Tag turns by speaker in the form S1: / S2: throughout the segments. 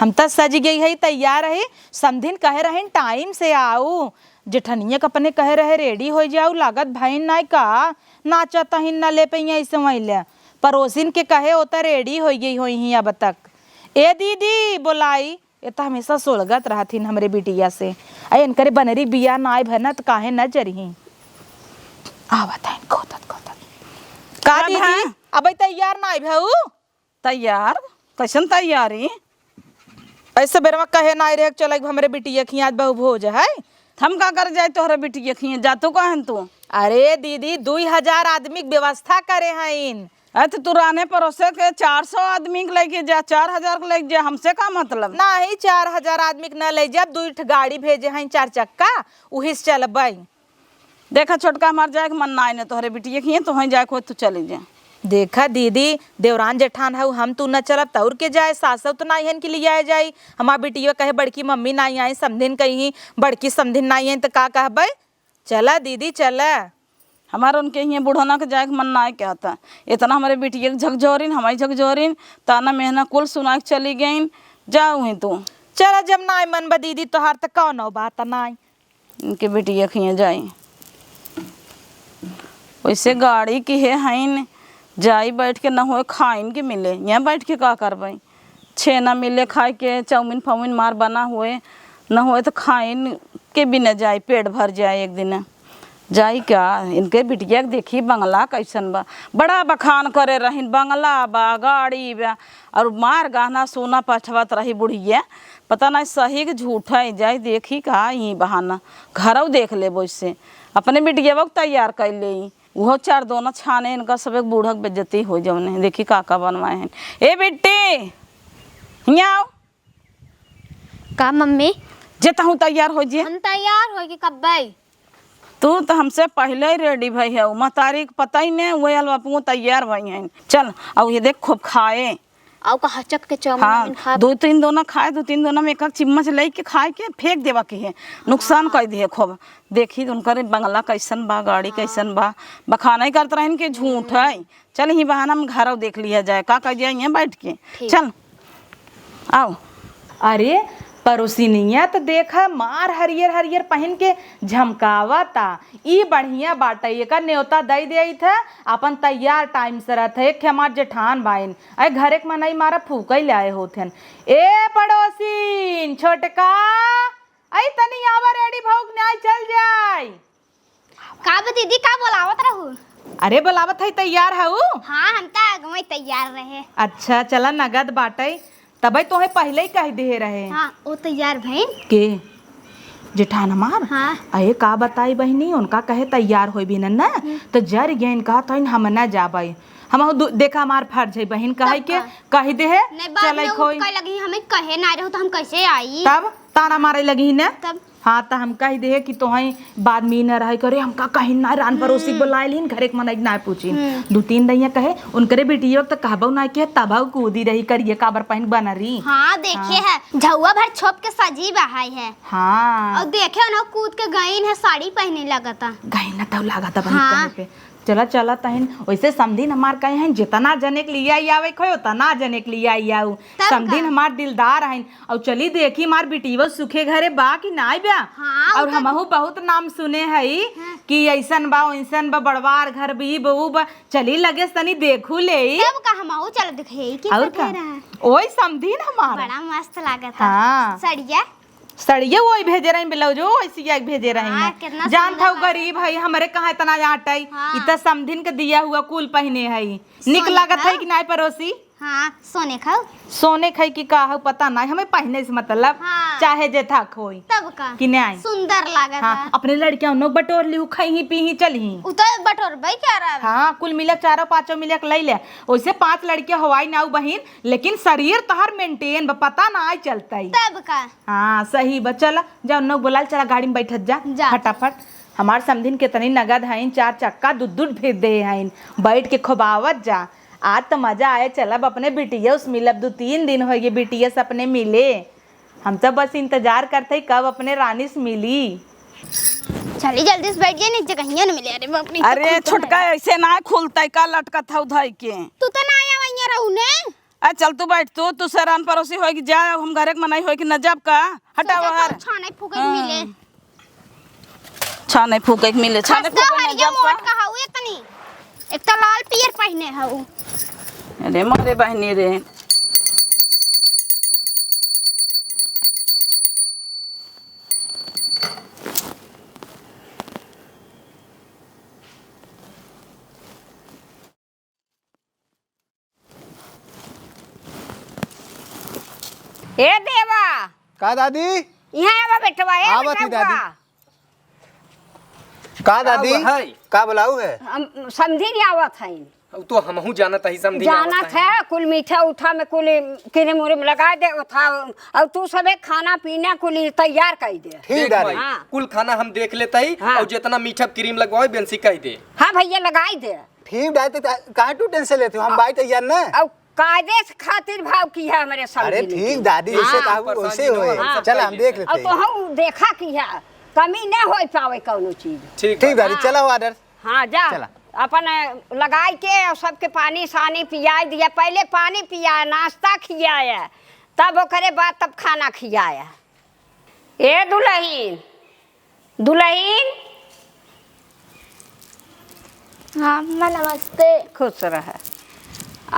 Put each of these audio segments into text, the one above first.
S1: हम तो सज गई है, तैयार है। समधिन कहे रहे टाइम से आओ, जेठनिया के अपने कहे रहे रेडी हो जाओ, लागत भाई ना का नाचता ही ना ले पे ऐसे वही पड़ोसिन के कहे होता रेडी हो गई हो ही अब तक। ए दीदी बोलाई, ये तो हमेशा सोलगत रहथिन हमरे बिटिया से। अरे इनकरे बनरी बिया ना भरना तो काहे न जरही आवत है खोतत खोतत का दीदी अब तैयार ना भऊ।
S2: तैयार कैसन तैयारी?
S1: ऐसे बेरवा कहे ना रे चल हमरे बिटिया की आज बहु भोज है।
S2: हम का कर जाए तोहरे बिटिया खिए जातो कहन तू?
S1: अरे दीदी 2000 आदमी के व्यवस्था करे हैं।
S2: अरे तो तू राने परोसे के 400 आदमी के लेके जा, 4000 के लेके जा, हमसे का मतलब?
S1: नहीं 4000 आदमी के न ले जब 2 गाड़ी भेजे हैं 4 चक्का वही से चलबई।
S2: देखा छोटका हमार जाए के मन ना आए तोहरे बिटिया खिए तो वहीं जाए को तू चली जा।
S1: देखा दीदी देवरान जेठान है हम तू न चलब तौर के जाए, सासव तो ना हन के लिए आए जाई। हमार बिटिया कहे बड़की मम्मी ना आई, समधिन कहीं बड़की समधिन ना आई तो का कहबे। चला दीदी चला।
S2: हमारे उनके यहाँ बुढ़ाना के जाए के मन ना आए कहता। इतना हमारे बिटिया के झकझोरिन हमारी झकझोरिन ताना मेहना कुल सुना के चली गई। जाओ ही तू
S1: चला जब ना आए मन बा दीदी तोहार तो कौन बात ना आई।
S2: इनके बिटिया खिए जाए वैसे गाड़ी की है जाई बैठ के न हो खाइन के मिले, यहाँ बैठ के का करबे? छेना मिले खाए के, चाउमीन फाउमीन मार बना हुए न हो तो खाइन के भी न जाए, पेट भर जाए एक दिन जाई क्या। इनके बिटिया के देखी बंगला कैसन बा, बड़ा बखान करे रहीन, बंगला बा गाड़ी बा और मार गहना सोना पछवत रही बुढ़िया। पता नहीं सही के झूठा है, जाए देखी का यही बहाना घरों देख ले वैसे अपने बिटिया वक्त तैयार कर ले वो 4 दोना छाने इनका सब एक बूढ़क बेज्जती हो जाने। देखी काका बनवाए हैं। ए बेटी हियाँ
S3: का मम्मी?
S2: जेता हूँ तैयार हो जे।
S3: हम तैयार हो के कब भाई?
S2: तू तो हमसे पहले ही रेडी भई है, उमा तारीख पता ही नहीं वही अलवापू तैयार भई हैं। चल अब ये देख खूब खाए
S3: आओ का हचक के चाउमीन
S2: हाँ,
S3: खा
S2: 2-3 दोना खाए, 2-3 दोना में 1 चिम्मच ले के खाए के फेंक देवा के है, नुकसान कर दिए खूब। देखी उनकर बंगला कैसन बा गाड़ी कैसन बा, बखाना ही करते रहन के झूठ है। चल ही बहाना में घर देख लिया जाए का कर जाए बैठ के। चल आओ।
S1: अरे पड़ोसिनिया तो देखा मार हरियर हरियर पहन के झमकावता, ई बढ़िया बाटे। एक न्योता दे दे था अपन तैयार टाइम से रहते। एक हमार जेठान बाइन अरे घरे के मनई मारा फूका ही लाए होथे। ए पड़ोसिन छोटका आई तनी आवा रेडी भौक न्याय चल जाए।
S3: का बा दीदी का बोलावत रहू?
S1: अरे बोलावत है तैयार हऊ?
S3: हाँ हम तो आगमई तैयार रहे।
S1: अच्छा चला नगद बाटे तब तोहे पहले ही कह दे रहे।
S3: हाँ वो तैयार भईन
S1: के जेठान हमार।
S3: हाँ
S1: अरे का बताई बहनी उनका कहे तैयार हो भी न तो जर गए कहा तो हम न जाबे। हम देखा हमार फर्ज है बहन कहे के कह दे है चल खोई
S3: लगी हमें कहे ना रहो तो हम कैसे आई?
S1: तब ताना मारे लगी न
S3: तब
S1: हाँ तो हम कह दे कि तोहई बाद में न रहे करे हमका कहीं ना रान पड़ोसी बुलाए लीन घरे के मन ना पूछी 2-3 दैया कहे उनकरे बेटियों तो कहबो ना के तबाऊ कूदी रही करिए काबर पहन बना रही।
S3: हाँ देखे है झौआ भर छोप के सजी बहाई है।
S1: हाँ
S3: और देखे ना कूद के गईन है साड़ी पहने लगता
S1: गई ना तब लागता बहन पे। चला चला तहन वैसे समधिन हमार कहे हैं जितना जने के लिए आई आवे खोयो तना जने के लिए आई आऊ। समधिन हमार दिलदार हैं और चली देखी मार बिटिया सुखे घरे बा कि ना बा।
S3: हाँ,
S1: और हमहू बहुत नाम सुने है कि ऐसन बा वैसन बा बड़वार घर भी बहू बा। चली लगे तनी देखू ले
S3: तब का हमहू चल दिखे कि
S1: और का ओए समधिन हमार
S3: बड़ा मस्त लागत।
S1: हाँ
S3: सड़िया
S1: सड़िए वो भेजे रहे ब्लाउजो ऐसी भेजे रहे। जान था गरीब है हमारे कहाँ इतना आटा इतना समधिन के दिया हुआ कुल पहने है निक लागत है कि नहीं पड़ोसी।
S3: हाँ सोने खाओ
S1: सोने खाई की का पता नहीं हमें पहने से मतलब
S3: हाँ।
S1: चाहे जे था खोई
S3: तब का
S1: कि नहीं
S3: सुंदर लागत।
S1: हाँ अपने लड़कियां नो बटोर ली खाई ही पी ही चल ही
S3: उतर बटोर भाई क्या रहा।
S1: हाँ कुल मिलक 4-5 मिलक ले ले वैसे 5 लड़कियां हवाई नाउ बहिन लेकिन शरीर तोहर मेंटेन पता ना आई चलता ही
S3: तब का।
S1: हाँ सही बा चला जाओ नो बोला चला गाड़ी में बैठत जा फटाफट। हमार समधिन कितनी नगद है 4 चक्का दूध भेज दे हैं बैठ के खुबावत जा। आज तो मजा आए चलब अपने बिटिया उस मिलब 2-3 दिन हो गए बिटिया से अपने मिले। हम तो बस इंतजार करते कब अपने रानी से मिली।
S3: चली जल्दी से बैठ जाए नीचे कहीं न मिले। अरे बाप रे
S2: अरे छोटका ऐसे ना खुलता का लटका था उधर के
S3: तू तो ना आया वहीं रहू ने।
S2: चल तू बैठ तू सरान पड़ोसी होगी जा हम घरे के मनाई होगी कि न जब का हटा बाहर
S3: छाने फूके मिले
S2: छाने फूके के मिले छाने
S3: खस्ता
S2: फूके न
S3: हरिया
S2: जब
S3: मोट
S2: का
S3: का हऊ इतनी एक तो लाल पियर पहने हऊ
S2: अरे मारे बहनी रे
S4: ए देवा
S5: का दादी
S4: यहाँ आवा बेटवा ए
S5: आवत ही
S4: बेटवा।
S5: का दादी
S6: है
S5: का बुलाऊ है
S4: हम समझी नहीं आवत है
S6: तो हमहू जानत ही समझी
S4: जाना था कुल मीठा उठा में कुल किने मुरे में लगा दे था और तू सबे खाना पीना कुल तैयार कर दे
S5: ठीक दादी
S4: हाँ।
S6: कुल खाना हम देख लेते ही
S4: हाँ।
S6: और जितना मीठा क्रीम लगवाए बेंसी कह दे।
S4: हाँ भैया लगाई दे
S5: ठीक दादी कहाँ तू टेंशन लेते हो हम बाई तैयार ना
S4: और कायदे से खातिर भाव की है हमारे
S5: अरे
S4: समझी
S5: ठीक दादी जैसे
S4: हाँ।
S5: कहू वैसे होए
S6: हाँ।
S5: चल हम देख
S4: और
S5: लेते
S4: तो
S5: हैं
S4: हम देखा की है कमी न हो पावे कौनो चीज
S6: ठीक
S5: ठीक दादी
S4: हाँ।
S5: चला ऑर्डर
S4: हाँ जा
S5: चला।
S4: अपन लगाई के और सबके पानी सानी पियाई दिया पहले पानी पियाया नाश्ता खियाया तब ओकरे बाद तब खाना खियाया ए दुल्हन दुल्हन
S3: हाँ अम्मा नमस्ते
S4: खुश रह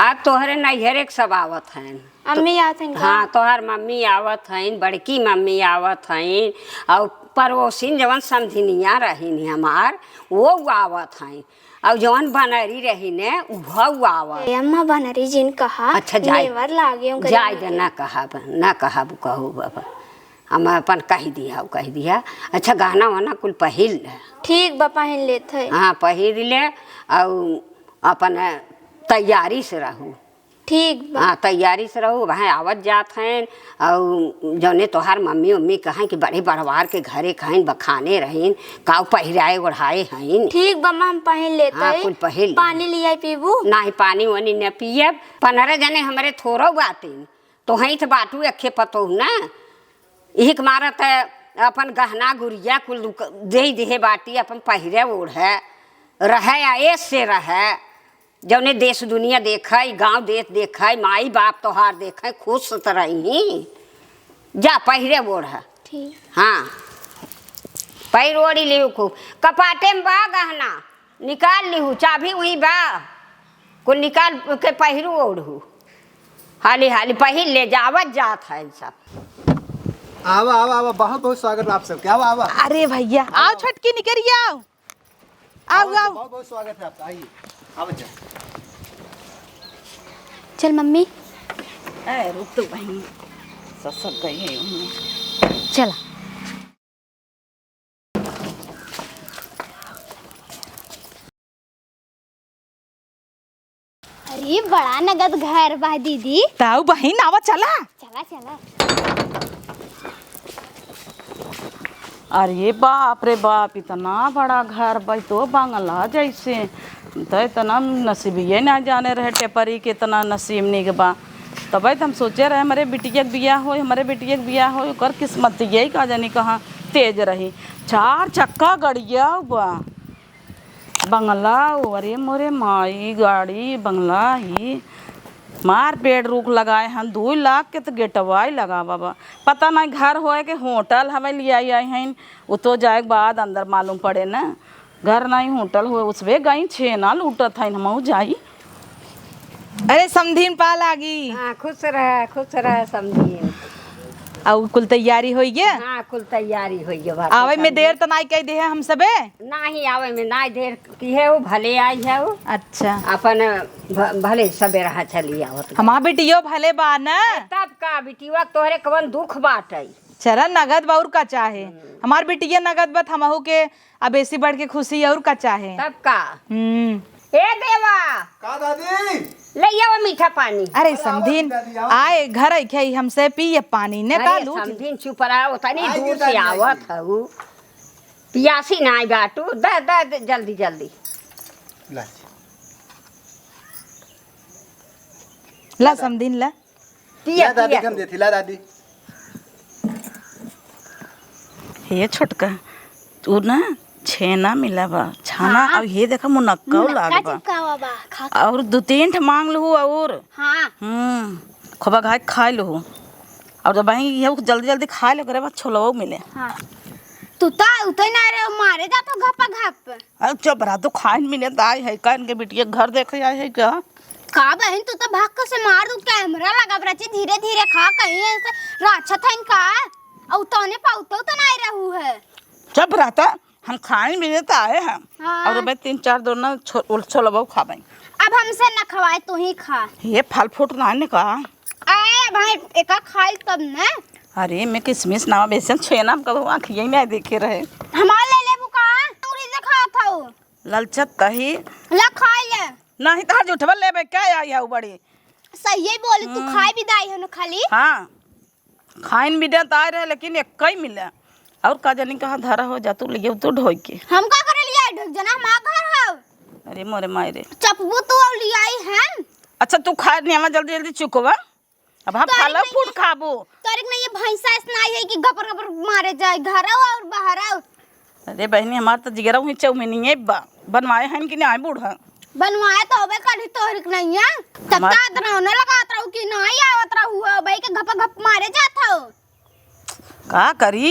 S4: आज तोहरे नैहरे के सब आवत हैं
S3: अम्मी आते हैं
S4: हाँ तोहर मम्मी आवत हैं बड़की मम्मी आवत हैं और पड़ोसिन जवन समझनिया रही हमार वो आवत हैं और जवन बनरी रही ने वो आवत
S3: अम्मा बनरी जिन कहा
S4: अच्छा जाए
S3: नेवर लागे हूं
S4: जाए दे ना कहा कहू बाबा हम अपन कह दिया अच्छा गाना वाना कुल पहिल ले
S3: ठीक बा पहन लेते है
S4: हाँ पहिर ले और अपन तैयारी से रहू
S3: ठीक बा
S4: हाँ तैयारी से रहू वहाँ आवत जात हैं और जौने तोहार मम्मी उम्मी कहें कि बड़े बड़वार के घरे कहें बखाने रहें काऊ पहिराए ओढ़ाए हैं
S3: ठीक बा हम पहन लेते
S4: हाँ,
S3: है
S4: कुल पहिल ले।
S3: पानी लिया पीबू
S4: नहीं पानी वानी न पियब 15 जने हमारे थोड़ो बातिन तो हई तो बाटू अखे पतो ना एक मारत अपन गहना गुड़िया कुल दे दे बाटी अपन पहिरे ओढ़े रहे ऐस से रहे जौने देश दुनिया देखे गांव देश देखे माई बाप तोहार देखे खुश रही जा पहिरे ओढ़
S3: ठीक
S4: हाँ पैर ओढ़ी लिहू खूब कपाटे में बा गहना निकाल लिहू चाभी वही बा कुल निकाल के पहिरू ओढ़ू हाली हाली पहिल ले जावत जात है सब
S5: आवा आवा आवा बहुत बहुत स्वागत आप सबके आवा आवा
S1: अरे भैया आओ छटकी निकल आओ आओ आओ
S5: बहुत बहुत स्वागत है आपका आइए आवा जा
S3: चल मम्मी
S4: ए रुक तो बहन ससुर गई है उन्हें
S1: चला
S3: अरे बड़ा नगद घर बा दीदी
S1: ताऊ बहन आवा चला
S3: चला चला
S2: अरे बाप रे बाप इतना बड़ा घर भाई तो बांगला जैसे तो इतना नसीब ये ना जाने रहे टेपरी के इतना नसीब नहीं के बा तब हम सोचे रहे हमारे बिटिया के बियाह हो हमारे बिटिया के बियाह हो कर किस्मत यही का जानी कहाँ तेज रही 4 चक्का गड़िया बा बंगला अरे मोरे माई गाड़ी बंगला ही मार पेड़ रुक लगाए हैं 2 लाख के तो गेटवाई लगा बाबा पता नहीं घर होए के होटल हमें ले आई हैं वो तो जाए के बाद अंदर मालूम पड़े ना घर नहीं होटल हुए उसमें गई 6 ना लूटत है हम जाई
S1: अरे समधीन पा लागी
S4: हाँ खुश रह समझिए
S1: और कुल तैयारी होई गया
S4: हाँ कुल तैयारी हो गई
S1: आवे में देर तो नहीं कह दे है हम सबे
S4: नहीं आवे में ना देर की है वो भले आई है वो
S1: अच्छा
S4: अपन भले सबे रहा चली आवत
S1: हमार बेटियो भले बा न
S4: तब का बिटिया तोहरे कवन दुख बाटई
S1: चला नगद बा और का चाहे हमार बेटिया नगद बा हमहू के अब ऐसी बढ़ के खुशी और का चाहे
S4: तब का ए देवा
S5: का दादी
S4: ले आओ मीठा पानी
S1: अरे समधीन आए घर आई हमसे पिए पानी ने का
S4: अरे
S1: लूट
S4: समझिन चुप रहा उतनी
S5: आएगी
S4: दूर से
S5: दादी,
S4: आवत हऊ पियासी ना आई बाटू दे जल्दी जल्दी
S5: ला
S1: ला समधीन ला
S4: पिया
S5: दादी
S4: पिया
S5: हम देती ला दादी
S2: हे छोटका तू ना छेना मिला बा छाना और ये देखा मुनक्का लाग बा
S3: चिपकावा बा खा
S2: और 2-3 ठे मांग लहू और
S3: हाँ
S2: खोबा घाय खा लहू और जब भाई ये जल्दी जल्दी खा ले करे बा छोलवो मिले।
S3: हाँ तू तो उतई ना रे मारे जा तो घपा घप
S2: अरे चुप रहा तो खाइन मिले तो आए है का इनके बिटिया घर देखे आए है क्या
S3: का बहन तू तो भाग के से मार दू कैमरा लगा बरची धीरे धीरे खा कहीं ऐसे राछा था इनका और तने पाउतो तो नहीं रहू है।
S2: चुप रहता हम खाइन मिले तो आए हैं
S3: हाँ।
S2: और मैं 3-4 दोना छोलवो खा भाई।
S3: अब हमसे न खवाए तू ही खा
S2: ये फल फ्रूट ना ने का
S3: आए भाई एक खाई तब न
S2: अरे मैं किसमिस ना बेसन छेना कब आँखिए नहीं देखे रहे
S3: हमार ले ले बुका अंगूरी से खा था
S2: ललचत तही
S3: ला खाई ले
S2: नहीं तो झूठवा लेबे क्या आई है बड़ी
S3: सही ही बोली तू खाई भी दाई है न खाली
S2: हाँ खाइन भी देता आए रहे लेकिन एक कई मिले और का जानी कहाँ धरा हो जा तू लिए तो ढोई के
S3: हम का करे लिया ढक जना हमार घर है
S2: अरे मोरे मायरे
S3: चपबू तू और लियाई है
S2: अच्छा तू खा नहीं हमें जल्दी जल्दी चुकवा अब हम फल फूट खाबो
S3: तोरिक नहीं ये भैंसा नहीं है कि गपर गपर मारे जाए घर और बाहर आओ
S2: अरे बहनी हमार तो जिगरा हुई चौमिनी है बनवाए हैं कि नहीं आए बूढ़ा
S3: बनवाया तो होबे कभी तोरिक नहीं है तब ता न लगात रहू कि नहीं आवत रहू है भाई के घप घप मारे जात हो
S2: का करी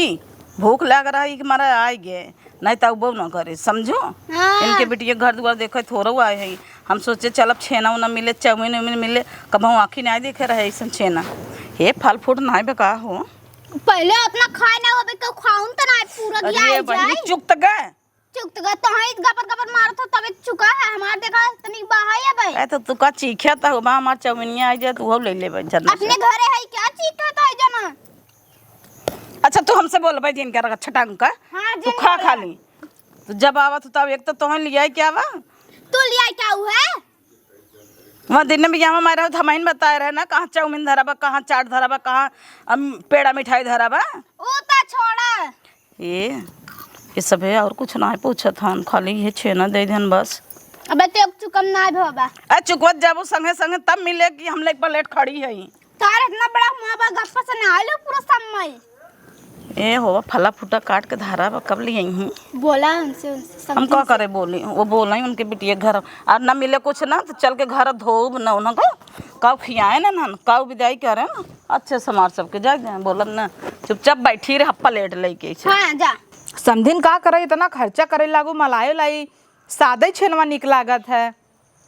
S2: भूख लग रहा है कि मारा आए गए नहीं तो वो ना करे समझो इनके बिटिया घर द्वार देखे थोड़ा आए है हम सोचे चल अब छेना उना मिले चाउमीन उमीन मिले कब हम आँखी नहीं देखे रहे ऐसा छेना ये फल फ्रूट नहीं बेका हो
S3: पहले अपना खाए ना होबे को खाऊं तो ना पूरा दिया
S2: अरे
S3: जाए
S2: बहनी चुक तक गए
S3: चुक तो तो है गपर गपर मारत हो तबे चुका है हमार देखा तनी बाहर है भाई
S2: ऐ तो तू का चीखे था बा हमार चाउमीनिया आ जाए तू हो ले ले जल्दी
S3: अपने घरे है क्या चीखा तो है जना
S2: अच्छा तू हमसे बोल भाई जिन कर छटांग का
S3: हाँ,
S2: तू
S3: जिन
S2: खा
S3: बोला।
S2: खा ली तो जब आवा तो तब एक तो तोहन लिया क्या बा
S3: तू लिया क्या हुआ
S2: वहाँ दिन में यहाँ मारा हमाइन बताए रहे ना कहाँ चाउमीन धरा बा कहाँ चाट धरा बा कहाँ पेड़ा मिठाई धरा बा
S3: ओ ता छोड़ा
S2: ये सब है और कुछ ना पूछत हन खाली ये छेना दे देन बस
S3: अबे ते चुकम ना भबा
S2: अ चुकवत जाबो संगे संगे तब मिले कि हम लोग प्लेट खड़ी है
S3: तार इतना बड़ा मुआ बा गप्पा से ना आलो पूरा समय
S2: ए हो फला फूटा काट के धरा बा कब लिए ही
S3: बोला उनसे
S2: हम का करे बोली वो बोला ही उनके बिटिया घर और ना मिले कुछ ना तो चल के घर धोब ना उन्हें काव खियाए ना काव विदाई करे ना अच्छे समार सबके जा बोलब ना चुपचाप बैठी रहे प्लेट लेके
S3: हां जा
S1: समधिन का करे इतना खर्चा करे लागू मलाई लाई सादा छेनवा निक लागत है।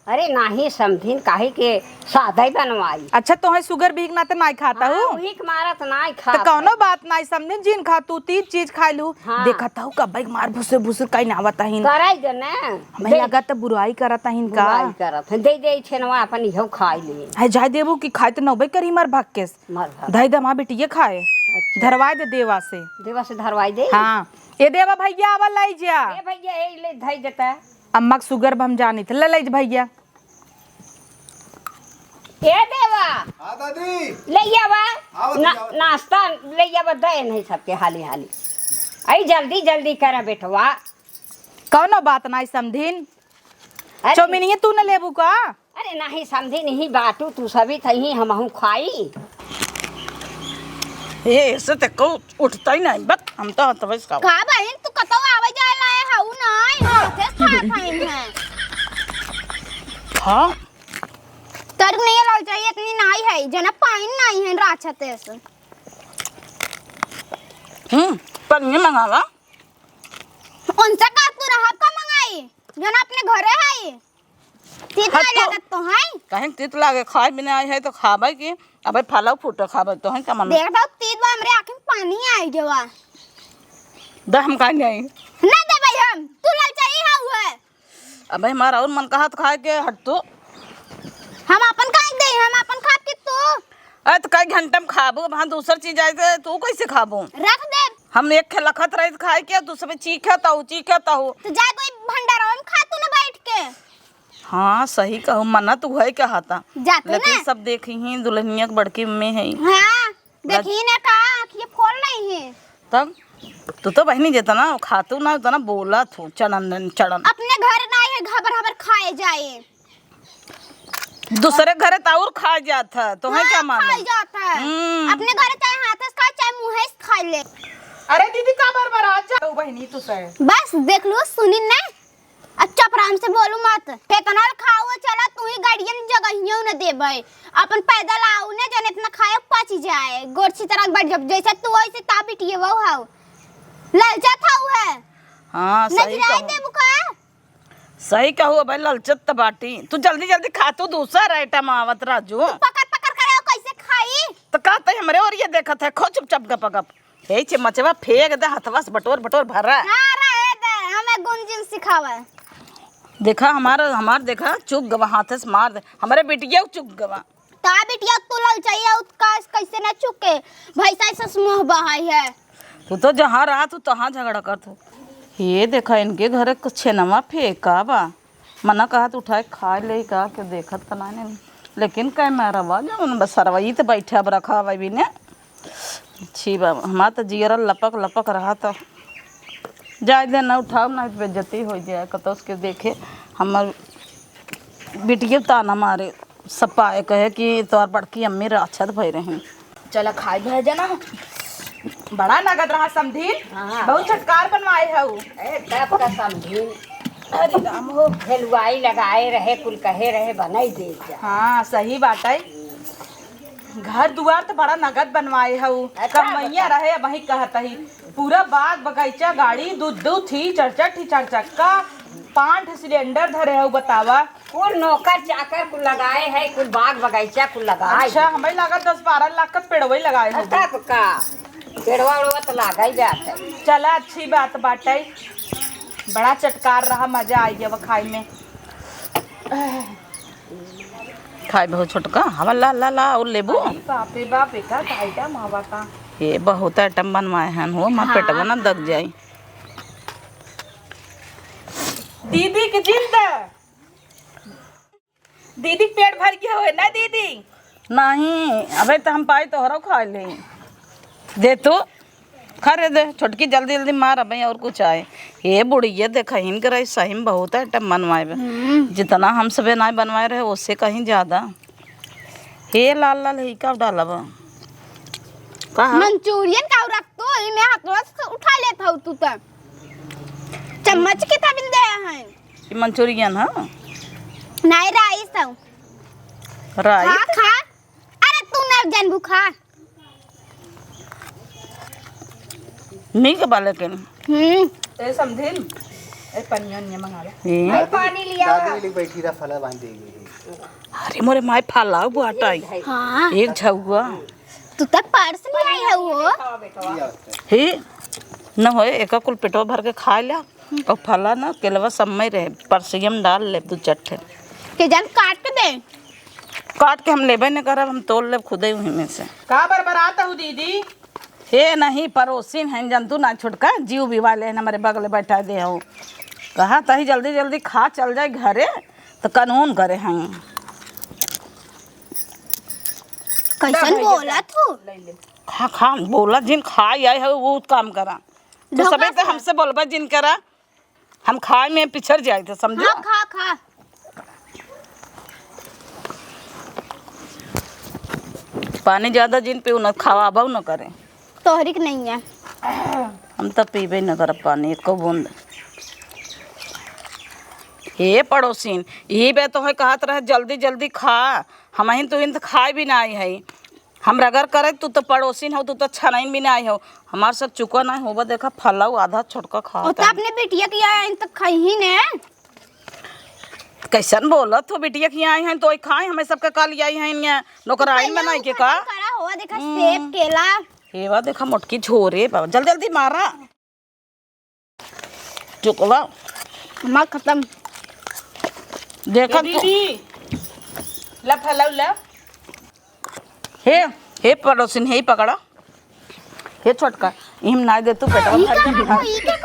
S4: अरे नाही समझिन काहे के सादा ही बनवाई
S1: अच्छा तो है शुगर भी नाते नहीं खाता हूँ
S4: वही के मारत नाई खा
S1: तो कौनो बात नहीं समझिन जिन खा तू 3 चीज खा लू
S4: हाँ।
S1: देखता हूँ कब मार भुसुर भुसुर कहीं ना आवता हिन
S4: कराई दे ना
S1: हमें लगा तो बुराई करता हिन का
S4: बुराई करत है। दे दे छेनवा अपन इहो खाई ले
S1: है जाय देबू कि खाए तो नौबे करी मार भाग के
S4: मर भा
S1: धाई दमा बेटिए खाए धरवाए दे देवा से
S4: देवा से धरवाई दे
S1: हाँ ये देवा भैया आवा लाई जा
S4: ए भैया ए ले धई देता
S1: अम्मा के शुगर हम जानी थे ले लाई भैया
S4: ए देवा
S5: हाँ दादी
S4: ले आवा
S5: आवत
S4: ना,
S5: आवत।
S4: नाश्ता ले आवा दे नहीं सबके हाली हाली आई जल्दी जल्दी करा बेटवा
S1: कौनो बात नहीं समधिन
S4: अरे
S1: चौमिनिए तू न लेबू का
S4: अरे नहीं समझी नहीं बाटू तू सभी थही हमहू खाई
S2: ये ऐसे ते को उठता ही नहीं बस हम तो तबस का
S3: का बहन तू कतो आवे जाए लाए हऊ नहीं हाथे खा खाइन है
S2: हाँ
S3: तर नहीं लग चाहिए इतनी नहीं है जना पाइन नहीं है राछते से
S2: पनीर मंगावा
S3: उनसे का तू रहा का मंगाई जना अपने घरे है कितना
S2: हाँ तो-
S3: लागत तो है
S2: कहीं तित लागे खाए बिना आई है तो खाबे की अबे फला फूटा खाबे तो है क्या मन
S3: देखता हूँ 3 बार हमरे आँख में पानी आई जवा
S2: द हम का नहीं
S3: ना दे भाई हम तू लग चाहिए हुआ है
S2: अबे हमारा और मन कहा तो खाए के हट तो
S3: हम अपन काहे दे हम अपन खात के तू
S2: अरे तो कई घंटे में खाबो वहाँ दूसर चीज आए थे तू कैसे खाबो
S3: रख दे
S2: हम एक खे लखत रहे तो खाए के दूसरे चीखता हूँ
S3: तो जा कोई भंडारा में खा तू ना बैठ के
S2: हाँ सही कहूँ मना तू है क्या हाथा
S3: जा तू
S2: लेकिन
S3: ना
S2: सब देखी ही दुल्हनिया के बड़की में है
S3: हाँ देखी ना का आँख ये फोड़ नहीं है
S2: तब तू तो बहनी जेता ना खातू ना उतना बोला तू चढ़न चढ़न
S3: अपने घर नहीं है घबर घबर खाए जाए
S2: दूसरे घरे ताउर खा जाता तो है क्या मानो
S3: खाए जाता है अपने घर चाहे हाथ से खाए चाहे मुंह से खा ले
S1: अरे दीदी का बार बार आ जा बहनी तू से
S3: बस देख लो सुनी ना। अच्छा आराम से बोलू मत। फेकनल खाओ चला तू ही गाड़ियन जगहियों न देबे। अपन पैदल आओ ने जने इतना खाए पच जाए। गोरछी तरह बढ़ जब जैसे तू ऐसे ता बिटिए वो हाउ। ललचा था है।
S2: हाँ सही
S3: नजराई
S2: कहू
S3: दे बुका।
S2: सही कहू भाई ललचत त बाटी। तू जल्दी जल्दी खा तू दूसरा आइटम आवत राजू।
S3: पकड़ पकड़ करे कैसे खाई?
S2: तो कहते हमरे और ये देखत है खो चुपचाप गप गप। हे चमचवा फेंक दे हथवा से बटोर बटोर भरा।
S3: हां रहे दे हमें गुंजिन सिखावे।
S2: देखा हमार देखा चुक गवा हाथ से मार दे। हमारे बिटिया चुक गवा।
S3: ता बिटिया तू ललचाई और कैसे ना चुके। भैंसा से समूह बहाई है।
S2: तू तो जहाँ रहा तू तहाँ झगड़ा कर तू। ये देखा इनके घर कुछ छेनवा फेंका बा। मना कहा तो उठाए खा ले का के देखत त नहीं। लेकिन कह मेरा बाजा उन बस सरवई तो बैठा अब रखा हुआ भी ने। छी बा हमारा तो जियरा लपक लपक रहा था। जाए दे ना उठाओ ना बेइज्जती हो जाए कतो उसके देखे हमार बिटिया ताना मारे सपाए कहे कि तोर बड़की अम्मी राक्षस भई रही।
S1: चला खाई भेजा ना। बड़ा नगद रहा समधीन। बहुत छटकार बनवाए हऊ।
S4: ए तब का समझी
S1: अरे राम हो।
S4: हलवाई लगाए रहे कुल कहे रहे बनाई दे जा।
S1: हाँ सही बात है। घर दुआर तो बड़ा नगद बनवाए हऊ। कमैया रहे वही कहता ही। पूरा बाग बगीचा गाड़ी दूध दूध थी चरचट थी चरचक्का 5 सिलेंडर धरे हऊ बतावा।
S4: कुल नौकर चाकर कुल लगाए है कुल बाग बगीचा कुल लगाए।
S1: अच्छा हमें लगा 10-12 लाख का पेड़वई लगाए हऊ।
S4: तब का पेड़वा उड़वा तो लागा ही जाता है।
S1: चला अच्छी बात बाटे। बड़ा चटकार रहा मजा आई अब खाई में।
S2: खाए बहुत छोटका हवा ला ला ला और लेबू।
S1: बापे बाप का आइटम हवा का।
S2: ये बहुत आइटम बनवाए हैं हो मार पेटवा ना दग जाई।
S1: दीदी की जिंद। दीदी पेट भर गया हो ना दीदी?
S2: नहीं अबे तो हम पाई तो हरो खा ले दे तू खरे दे छोटकी जल्दी जल्दी मार अबे और कुछ आए। ये बुढ़िया देखा हिन कर सही में बहुत आइटम बनवाए जितना हम सबे ना बनवाए रहे उससे कहीं ज्यादा। हे लाल लाल ही का डालब कहा
S3: मंचूरियन का रख तो मैं हाथवा से उठा लेता हूं तू तो। चम्मच के तबिल दे हैं।
S2: ये मंचूरियन है
S3: नहीं राइस हूं।
S2: राई
S3: खा खा। अरे तू ना जानबू खा।
S2: नहीं के बाले के
S1: ए समधिन ए पनिया ने मंगा ले।
S5: पानी लिया दादी बैठी रहा फला बांध देगी।
S2: अरे मोरे माय फाला बुआटा
S3: हां
S2: एक झगुआ
S3: तू तो पर्स ले आई है वो।
S2: हे न होए एक कुल पेटवा भर के खा लिया और फला ना केलवा समय रहे परसियम डाल ले तू चट्टे
S3: के जान काट के दे।
S2: काट के हम लेबे न करब हम तोड़ लेब खुदे वहीं में से।
S1: का बरबराता हूँ दीदी?
S2: हे नहीं पड़ोसिन हैं जंतु ना छुटका जीव भी वाले हैं हमारे बगल बैठा दे हो कहा तही जल्दी जल्दी खा चल जाए घरे तो कानून करे हैं।
S3: कैसन बोला तू?
S2: खा खा बोला जिन खा आए है वो काम करा तो सबे तो हमसे बोलबा जिन करा हम खाए में पिछड़ जाए थे समझो।
S3: हाँ खा खा।
S2: पानी ज्यादा जिन पे न खावा न करे
S3: तोहरिक नहीं है।
S2: हम तो पीबे न कर पानी एको बूंद। हे पड़ोसिन यही बे तो है कहत रहे जल्दी जल्दी खा हम ही तो इन खाए भी ना आई है हम रगर करे तू तो पड़ोसिन हो तू तो छनाइन भी ना आई हो हमार सब चुका ना होबा देखा फलाऊ आधा छोटका खा
S3: ओ तो अपने बिटिया की आया तो खही ने।
S2: कैसन बोलत हो बिटिया की आई हैं तो खाए हमें सबके काल आई हैं यहाँ नौकराइन बनाई के का
S3: करा हुआ देखा सेब केला।
S2: हे वा देखा मोटकी झोरे बाबा जल्दी जल्दी मारा चुकवा
S3: हमार खत्म।
S2: देखा
S1: दीदी ला फलाऊ ला।
S2: हे पड़ोसिन हे पकड़ा हे छोटका इम ना दे तू पेटवा भर के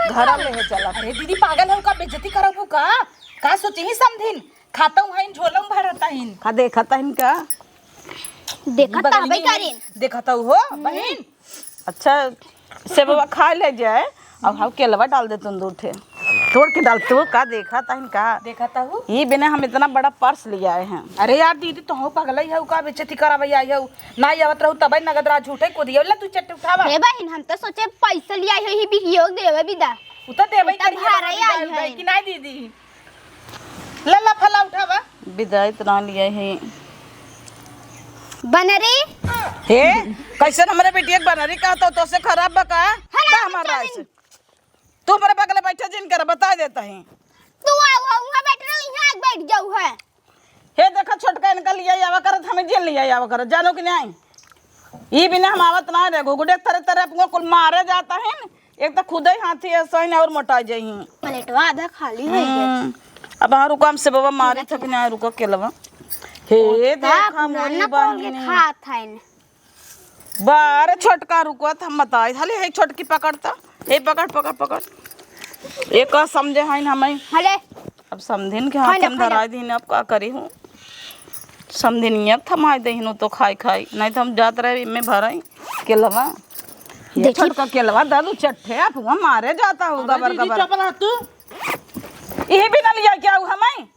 S2: घर ले है चला।
S1: अरे दीदी पागल हो का बेइज्जती करबू का सोची ही समधिन खाता हूँ हइन झोलम भरता हइन।
S2: का देखा था इनका
S3: देखा तबे करें।
S1: देखता हो बहन।
S2: अच्छा से बाबा खा ले जाए अब हम केलवा डाल दे तुम दूठे तोड़ के डालते हो का देखा था इनका
S1: देखता हूँ
S2: ये बिना हम इतना बड़ा पर्स ले आए हैं।
S1: अरे यार दीदी तो हो पागल ही हो का बेइज्जती करावई आई हो ना आवत रहू तबे नगद राज झूठे को दियो ला तू चट्टे उठावा।
S3: हे बहन हम तो सोचे पैसा लिया है ही बिकियो देवे विदा।
S1: उ त देबै
S3: उता
S1: करिए
S3: भारा ही आई
S1: उठाई
S3: है।
S1: कि नहीं दीदी लल्ला फला उठावा
S2: विदाई तना लिए है
S3: बनरी
S2: हे कैसे हमारे बेटिया के बनरी का तो से खराब बका हमारा ऐसे तू मेरे बगल में बैठे जिन कर बता देता है
S3: तू आओ वहां बैठ रहो यहां बैठ जाऊ है।
S2: हे देखा छोटका इनका लिया आवा करत हमें जेल लिया आवा करत जानो कि नहीं ये बिना हम आवत ना रे घुगुडे तरह तरह अपने कुल मारे जाता है न एक तो खुद ही हाथी है सही और मोटा जाई
S3: प्लेटवा आधा खाली है
S2: अब हाँ रुका हमसे बाबा मारी थक ना रुका केलवा हे देखा मोरी
S3: ना बोल के
S2: बहन
S3: खात है न।
S2: बारे छोटका रुको हम बताई खाली है छोटकी पकड़ता हे पकड़ पकड़ पकड़ एक समझे है हमें
S3: हले
S2: अब समझिन के हाथ में धरा दी अब का करी हूँ समझिन अब थमा दही तो खाई खाई नहीं तो हम जात रहे में भराई केलवा ये छोटका केलवा दादू चट्ठे आप वहाँ मारे जाता होगा बरका बरका
S1: तू
S2: यही भी ना लिया क्या हमें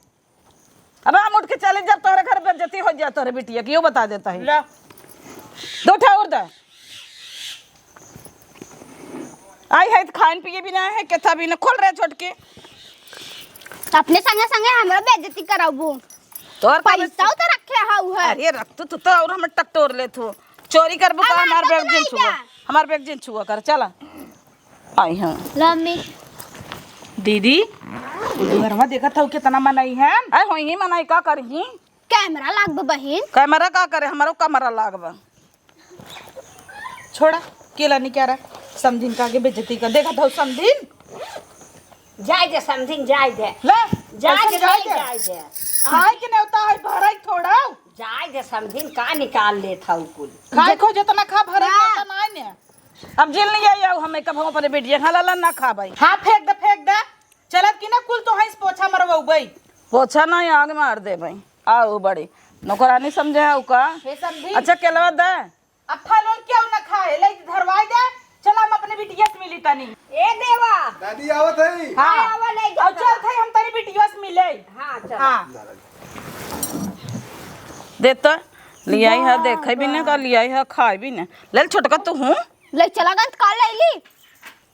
S2: अब हम उठ के चले जब तोहरे घर पर जती हो जाए तोहरे बिटिया क्यों बता देता है
S1: ला
S2: दो ठाउर दा आई है खान पिए भी ना है कथा भी ना खोल रहे छोटके
S3: अपने संगे संगे हमरा बेइज्जती कराबू
S2: तोर
S3: पैसा तो रखे हाउ है।
S2: अरे रख तू तो और हम टकटोर ले थो चोरी करबो का
S3: अब
S2: हमार
S3: आपको
S2: बैग जिन
S3: नहीं
S2: छुआ
S3: क्या?
S2: हमार बैग जिन छुआ कर चला आई हां
S3: लम्मी
S1: दीदी घरवा देखा था कितना मनाई है
S2: आई होई ही मनाई का करही
S3: कैमरा लागब बहिन
S2: कैमरा का करे हमारो कैमरा लागबा
S1: छोड़ा केला नहीं क्या रहा समझिन का आगे बेइज्जती कर देखा था समझिन
S4: जाए दे समथिंग जाए दे
S1: ले
S4: जाए दे
S1: जाए
S4: जाए दे
S1: खाए के नेवता है भराई थोड़ा
S4: जाए दे समथिंग का निकाल ले था कुल
S1: खाए खो जितना खा भराई उतना नहीं ने
S2: अब जेल नहीं आई आओ हमें कब हम अपने बेटिया खाला ना खा भाई
S1: हाँ फेंक दे चलत की ना कुल तो हंस पोछा मरवाऊ गई
S2: पोछा नहीं आग मार दे भाई आओ बड़ी नौकरानी समझे आओ का
S1: हे समझी
S2: अच्छा केलवा दे
S1: अब फल उल क्यों ना खाए ले धरवाई दे चल हम अपने बिटिया से मिली तनी
S4: ए देवा
S5: दादी आवत है
S1: हाँ
S4: आवा ले
S1: और चल थे हम तेरी बिटिया से मिले
S4: हां चल
S1: हाँ
S2: देता लिया है देखे भी ना का लिया है खाए भी ना ले छोटका तू हूँ
S3: ले चला गन काल लैली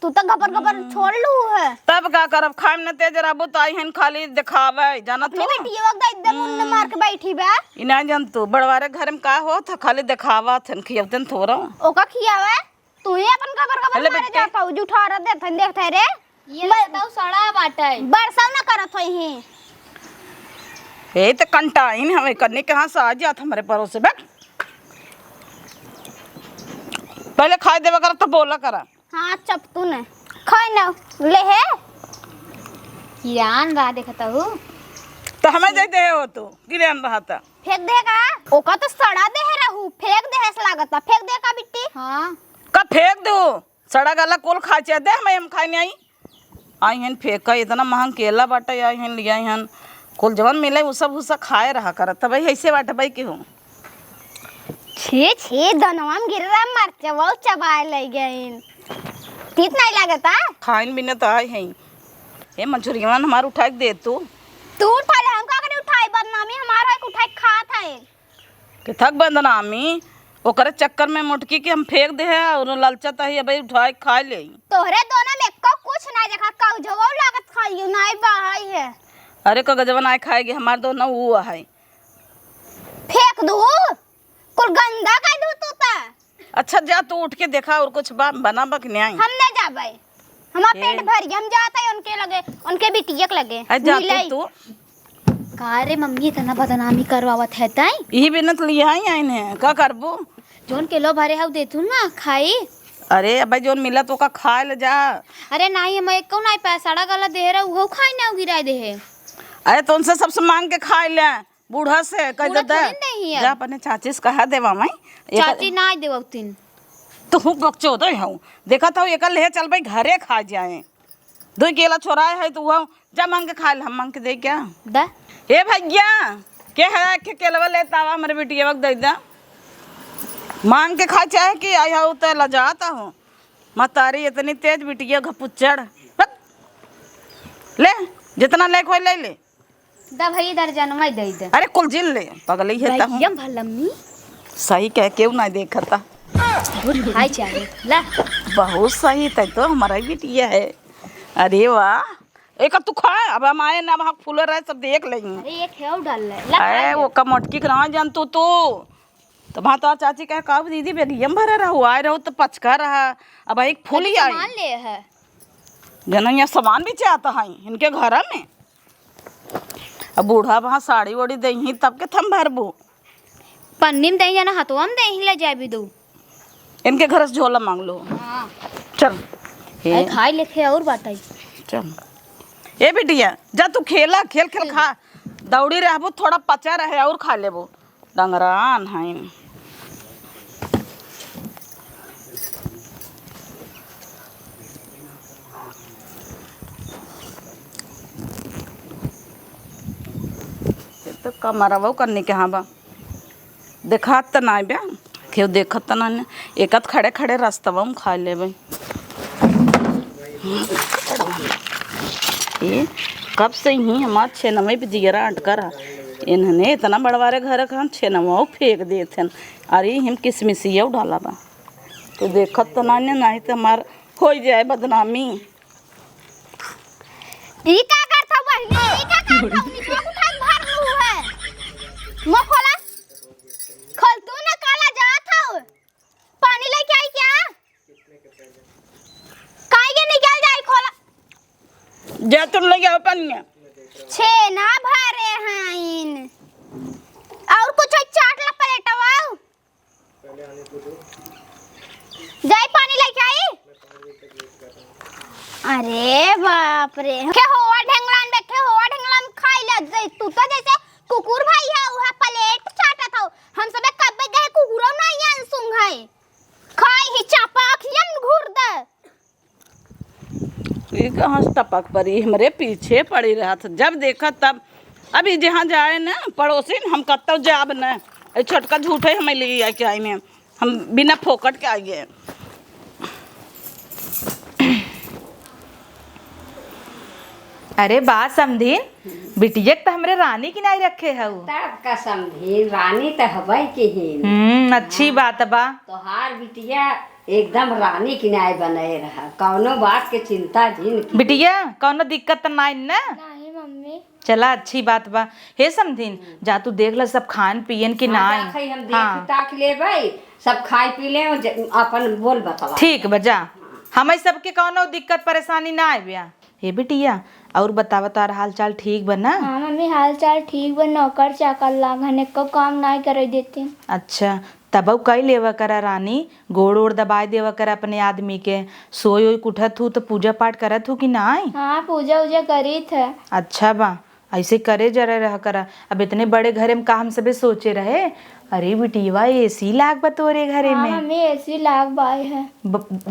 S3: तू तो गबर गबर छोड़ लू है।
S2: तब का करब खाए न तेज रहबो तो आई हन खाली दिखावे जानत
S3: अपनी
S2: हो
S3: बेटी वक्त एकदम मुन्ने मार के बैठी बा
S2: इना जन तू बड़वारे घर में का हो था खाली दिखावा थन खियवतन थोड़ा
S3: ओका खियावे तू ही अपन गबर
S2: हेले
S3: गबर मारे
S2: बेटे।
S3: जाता हूँ जुठा रहा देख देखते रे ये बताओ सड़ा बाटे बरसा ना करत होई ही
S2: ए तो कंटाइन हमें करने के हां से आ जात हमारे परोसे बैठ पहले खाए देवा कर तो बोला करा
S3: हाँ चप तू ने खाए ना ले है किरान बा देखता हूँ
S2: तो हमें देते हो तू गिरन रहा था
S3: फेंक देगा ओका तो सड़ा दे है रहू फेंक दे है लागत फेंक दे का बिट्टी हाँ
S2: का फेंक दो सड़ा गला कोल खा चे दे हम खाए नहीं आई हन फेंक इतना महंग केला बाटे आई हन लिया हन कुल जवन मिले वो सब उसा खाए रहा करत भाई ऐसे बाटे भाई की हूँ
S3: छे छे दनवा में गिर रहा मरचा वो चबाए ले गए तीत नहीं लागता
S2: खाइन भी न तो आई है ये मंचूरियन हमार उठा के दे तू
S3: उठा ले हम का करे उठाई बदनामी हमारा एक उठाई खात है
S2: कि थक बंदनामी ओकरे चक्कर में मुटकी के हम फेंक दे है और ललचत है भाई उठा के खा ले
S3: तोहरे दोनों में को कुछ नहीं देखा का जगह लागत खाइयो नहीं बाई है
S2: अरे का गजबन आए खाएगी हमार दो ना वो है
S3: फेंक दू कुल गंदा कर दू तू ता
S2: अच्छा जा तू उठ के देखा और कुछ बना बक नहीं आई
S3: हम नहीं जाबे हमार पेट भर गया हम जाता है उनके लगे उनके बिटिया के लगे
S2: जा
S3: मिलाई।
S2: तू
S3: का रे मम्मी इतना बदनामी करवावत है ताई
S2: यही बिनत लिया ही आई ने का करबू
S3: जोन किलो भरे हाउ देतू ना खाई
S2: अरे अब जोन मिला तो का खा ले जा
S3: अरे नहीं हम एक को नहीं पैसा गला दे रहा वो खाई ना गिराए दे है
S2: अरे तो उनसे सबसे मांग के खा ले बूढ़ा से कह
S3: बूढ़ा
S2: दे
S3: थोड़ी नहीं है।
S2: जा अपने चाची से कहा देवा मैं
S3: चाची ना देवतिन
S2: तो हूँ बच्चो दे हूँ देखा था एक ले चल भाई घरे खा जाए दो केला छोराए है तो वह जा मांग के खा ले हम मांग के दे क्या
S3: दा
S2: ए भैया के है के केलवा लेता हुआ हमारे बिटिया वक्त दे दा मांग के खा चाहे कि आई हो तो लजाता हूँ मतारी इतनी तेज बिटिया घपुच्चड़ ले जितना ले कोई ले ले
S3: दा भाई दर्जन में दे दे
S2: अरे कुल जिल ले पगली है हूँ
S3: भैया भलम्मी
S2: सही कह क्यों ना देखा था
S3: हाय चाहिए ला
S2: बहुत सही तय तो हमारा बिटिया है अरे वाह, एक तू खा, अब हम आए ना वहाँ फूल रहे सब देख लेंगे।
S3: अरे ये खेव डाल ले
S2: अरे वो का मटकी कहाँ जान तू तो वहाँ तो चाची कहे का दीदी बेगियम भरा रहो, आए रहो तो पचका रहा, अब एक फूल ही आई
S3: मान ले है।
S2: जना यहाँ सामान भी चाहता है इनके घर में। अब बूढ़ा वहाँ साड़ी वोड़ी दही तब के थम भरबू,
S3: पन्नी में दही जाना हथवा में दही ले जाए भी दो।
S2: इनके घर से झोला मांग लो।
S3: हाँ
S2: चल
S3: अरे खाई लेखे और बाटाई।
S2: चल ए बिटिया जा तू खेला, खेल खेल खा, दौड़ी रहबो थोड़ा पचा रहे और खा लेबो, डंगरान है। तो कमरवा करने के हाँ बा देखा त ना बा क्यों देखत त ना एकत खड़े खड़े रास्तवा में खा लेबे। ये कब से ही हमार छेनवे पे जिगरा अटका रहा, इन्होंने इतना बड़वारे घर का हम छेनवा फेंक देते। अरे हम किसमिसिया डाला बा तो देखत तो नहीं तो हमार हो जाए बदनामी।
S3: ई का करता बहिनी, ई का करता निचवा उठा भर लू है। मुंह खोला, खोल तू ना काला जात हो, पानी लेके आई क्या? काहे के निकल जाई खोला।
S2: जा तुम लगे आओ पनिया
S3: छेना भरे हैं इन और कुछ चाट ला पलेटवा जाई पानी लेके आई। अरे बाप रे के होवा ढेंगलान बैठे होवा ढेंगलान खाई ले जाई तू तो जैसे कुकुर भाई है वहा प्लेट चाटा था। हम सब कब गए कुकुरो नहीं आन सुंग है खाई ही चापा अखियन घूर दे।
S2: ये कहाँ से टपक पड़ी हमारे पीछे पड़ी रहा था जब देखा तब। अभी जहाँ जाए ना पड़ोसी हम कत्तो जाब न छोटका झूठे हमें ले आए के आई हम बिना फोकट के आइए।
S1: अरे बात समझी बिटिया तो हमरे रानी की नहीं रखे है
S4: तब का समझी रानी तो हवाई के ही।
S1: अच्छी बात बा।
S4: तोहार बिटिया एकदम रानी की न्याय बनाए रहा, कौनो बात के चिंता जिन की।
S1: बिटिया कौनो दिक्कत नहीं ना?
S3: नहीं मम्मी।
S1: चला अच्छी बात बा। हे समझीन जा तू देख ल सब खान पियन की
S4: हाँ,
S1: नाई।
S4: हम देख ताक ले भाई सब खाए पी ले अपन बोल बतवा।
S1: ठीक बजा हमें सबके कौनो दिक्कत परेशानी ना आए। हे बिटिया और बतावा तार हाल चाल ठीक बना?
S7: हाँ मम्मी हाल चाल ठीक बा, नौकर चाकर लागने को काम नहीं करे देते।
S1: अच्छा तब कई लेवा करा रानी, गोड़ ओड़ दबाए देवा करा अपने आदमी के, सोई ओई उठत हूँ तो पूजा पाठ करत हूँ कि नहीं?
S7: हाँ पूजा उजा करी थे।
S1: अच्छा बा ऐसे करे जरा रह करा। अब इतने बड़े घरे में का हम सबे सोचे रहे। अरे बिटिया एसी लाग बा तोरे घरे
S7: हाँ
S1: में?
S7: मम्मी ऐसी लाग बाई है।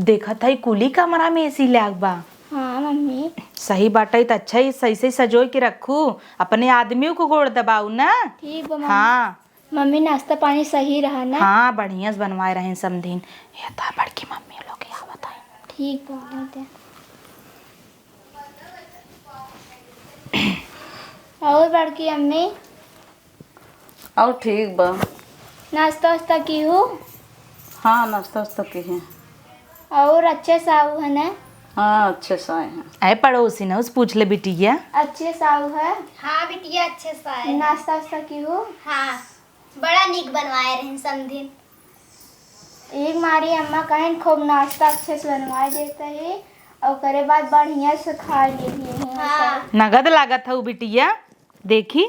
S1: देखा था कुली कमरा में एसी लाग बा।
S7: हाँ मम्मी।
S1: सही बाटा तो अच्छा ही सही से सजो के रखू, अपने आदमियों को गोड़ दबाऊ ना।
S7: ठीक बा मम्मी।
S1: हाँ
S7: मम्मी नाश्ता पानी सही रहा ना?
S1: हाँ बढ़िया से बनवाए रहे समझीन। ये था बड़की मम्मी लोग यहाँ बताए।
S7: ठीक बा। और बड़की अम्मी
S2: और ठीक बा।
S7: नाश्ता वास्ता की हो?
S2: हाँ नाश्ता वास्ता की है।
S7: और अच्छे साहू है ना?
S2: हाँ अच्छे से आए हैं।
S1: अरे पड़ोसी ना उस पूछ ले बिटिया।
S7: अच्छे साहू है?
S3: हाँ बिटिया अच्छे से आए।
S7: नाश्ता वास्ता की हो?
S3: हाँ बड़ा नीक बनवाए रहे समझी।
S7: एक मारी अम्मा कहें खूब नाश्ता अच्छे से बनवाए देता है और करे बाद बढ़िया से खा लिए हैं।
S3: हाँ
S1: नगद लागत है बिटिया देखी।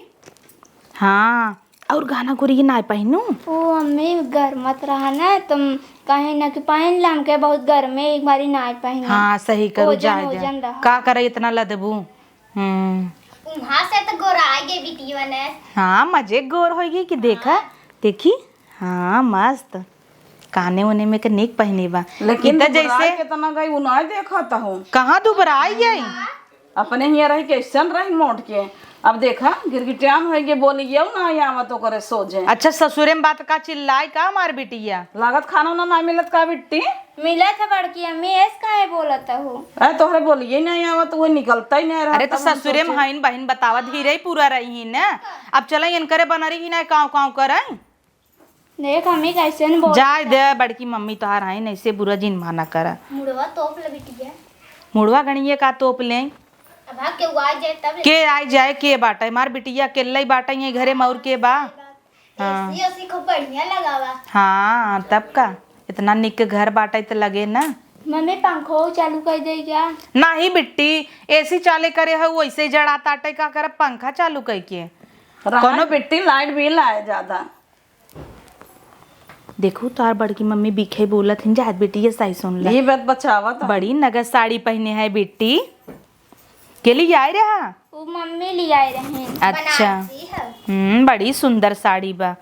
S1: हाँ और गाना गुरी ना पहनू।
S7: ओ अम्मी घर मत रहा ना तुम कहीं ना कि पहन लाम के बहुत गर्म है एक बारी ना पहन।
S1: हाँ सही करो
S7: ओजन
S1: जाए
S7: रहा।
S1: का करे इतना लदबू।
S3: वहाँ से तो गोराई गई बिटिया ने।
S1: हाँ मजे गोर होगी कि देखा देखी। हाँ मस्त काने उने में के निक पहने बा
S2: लेकिन
S1: इतना जैसे
S2: कितना गई उन्हें देखा था हूँ
S1: कहाँ दुबराई गई।
S2: अपने ही रही कैसन रही मोट के। अब देखा गिरगिटियाम हो गए बोली ये ना आवा तो करे सो जाए।
S1: अच्छा ससुरे में बात का चिल्लाई का मार बिटिया।
S2: लागत खाना ना मिलत का बिट्टी
S7: मिला था बड़की अम्मी ऐस काहे बोलता हो?
S2: अरे तोहरे बोलिए नहीं आवा तो वो निकलता ही नहीं रहा।
S1: अरे तो ससुरे में हईन बहन बतावा धीरे ही पूरा रही ही ना। अब चला इनकरे बनरी ही ना काव काव करे।
S7: देख अम्मी कैसे न बोल।
S1: जाए दे बड़की मम्मी तो हार हईन ऐसे बुरा जिन माना करा।
S3: मुड़वा तोप ले बिटिया।
S1: मुड़वा गणिए का तोप ले
S3: अब हाँ के आ जाए तब
S1: के आए जाए के बाटे मार बिटिया अकेला ही बाटे ये घरे मौर के बा। हाँ
S3: एसी ओसी खूब बढ़िया लगावा।
S1: हाँ तब का इतना निक घर बाटे तो लगे ना।
S7: मम्मी पंखो चालू कर दे क्या?
S1: नाही बिट्टी एसी चाले करे है वैसे जड़ा ताटे का कर पंखा चालू कर के
S2: कोनो बेटी लाइट बिल आए ज्यादा।
S1: देखो तार बड़की मम्मी बीखे बोलत हिन जात बेटी ये सही सुन ले।
S2: ये बात बचावा था।
S1: बड़ी नगद साड़ी पहने है बेटी के लिए आए रहा।
S7: वो मम्मी ले आए रहे।
S1: अच्छा
S3: बनारसी है।
S1: बड़ी सुंदर साड़ी बा